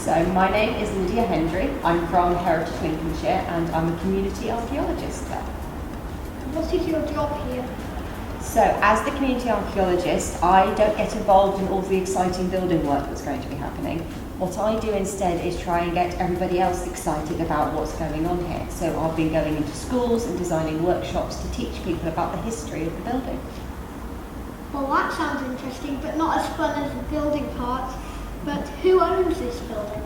So my name is Lydia Hendry. I'm from Heritage Lincolnshire and I'm a community archaeologist there. What is your job here? So as the community archaeologist, I don't get involved in all the exciting building work that's going to be happening. What I do instead is try and get everybody else excited about what's going on here. So I've been going into schools and designing workshops to teach people about the history of the building. Well, that sounds interesting, but not as fun as the building part. But who owns this building?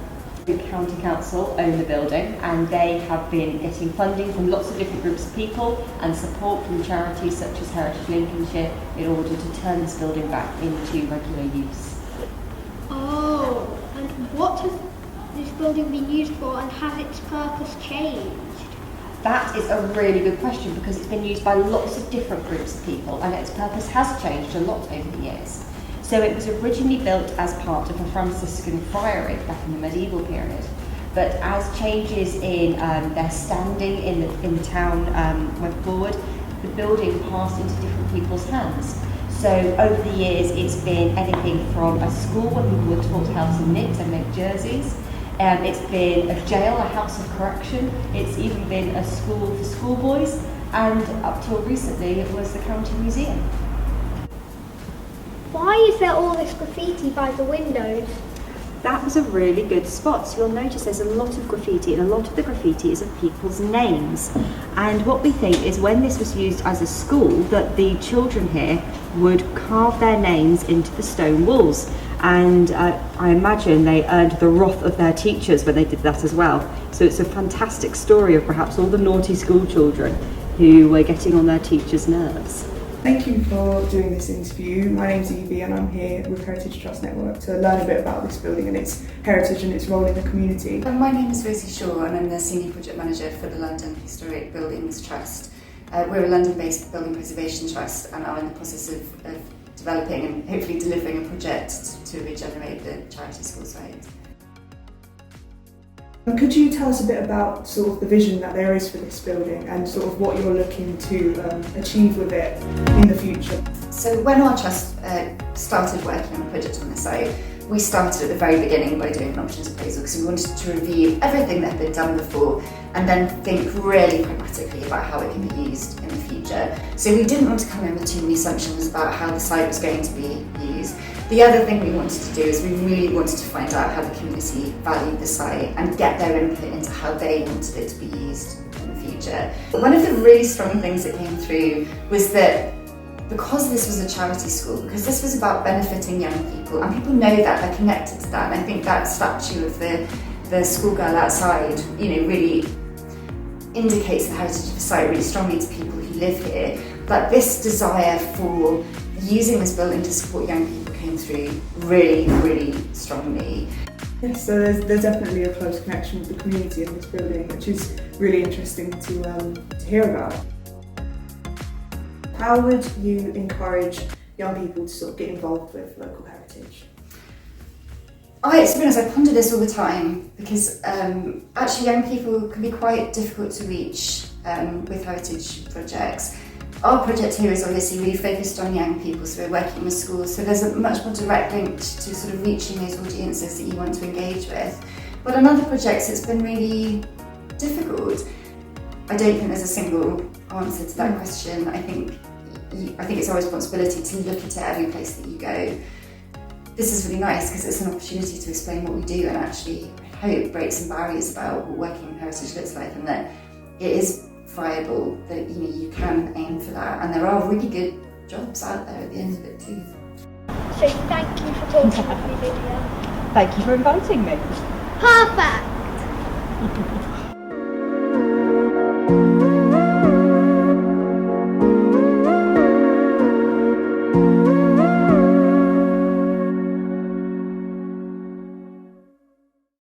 The County Council own the building and they have been getting funding from lots of different groups of people and support from charities such as Heritage Lincolnshire in order to turn this building back into regular use. Oh, and what has this building been used for and has its purpose changed? That is a really good question because it's been used by lots of different groups of people and its purpose has changed a lot over the years. So it was originally built as part of a Franciscan friary back in the medieval period. But as changes in their standing in the town went forward, the building passed into different people's hands. So over the years, it's been anything from a school where people were taught how to knit and make jerseys. It's been a jail, a house of correction. It's even been a school for schoolboys. And up till recently, it was the county museum. Why is there all this graffiti by the windows? That was a really good spot. So you'll notice there's a lot of graffiti and a lot of the graffiti is of people's names. And what we think is when this was used as a school, that the children here would carve their names into the stone walls. And I imagine they earned the wrath of their teachers when they did that as well. So it's a fantastic story of perhaps all the naughty school children who were getting on their teachers' nerves. Thank you for doing this interview. My name's Evie and I'm here with Heritage Trust Network to learn a bit about this building and its heritage and its role in the community. My name is Rosie Shaw and I'm the Senior Project Manager for the London Historic Buildings Trust. We're a London-based building preservation trust and are in the process of developing and hopefully delivering a project to regenerate the charity school site. Could you tell us a bit about sort of the vision that there is for this building and sort of what you're looking to achieve with it in the future? So when our trust started working on a project on the site, we started at the very beginning by doing an options appraisal because we wanted to review everything that had been done before and then think really pragmatically about how it can be used in the future. So we didn't want to come in with too many assumptions about how the site was going to be used. The other thing we wanted to do is we really wanted to find out how the community valued the site and get their input into how they wanted it to be used in the future. One of the really strong things that came through was that because this was a charity school, because this was about benefiting young people, and people know that, they're connected to that, and I think that statue of the schoolgirl outside, really indicates the heritage of the site really strongly to people who live here. But this desire for using this building to support young people came through really, really strongly. Yes, so there's definitely a close connection with the community in this building, which is really interesting to hear about. How would you encourage young people to sort of get involved with local heritage? To be honest, I ponder this all the time because actually young people can be quite difficult to reach with heritage projects. Our project here is obviously really focused on young people, so we're working with schools, so there's a much more direct link to sort of reaching those audiences that you want to engage with. But on other projects it's been really difficult. I don't think there's a single answer to that question. I think it's our responsibility to look at every place that you go. This is really nice because it's an opportunity to explain what we do and actually, I hope, break some barriers about what working in heritage looks like and that it is viable, that you can aim for that, and there are really good jobs out there at the end of it too. So thank you for talking with me, Lydia. Thank you for inviting me. Perfect!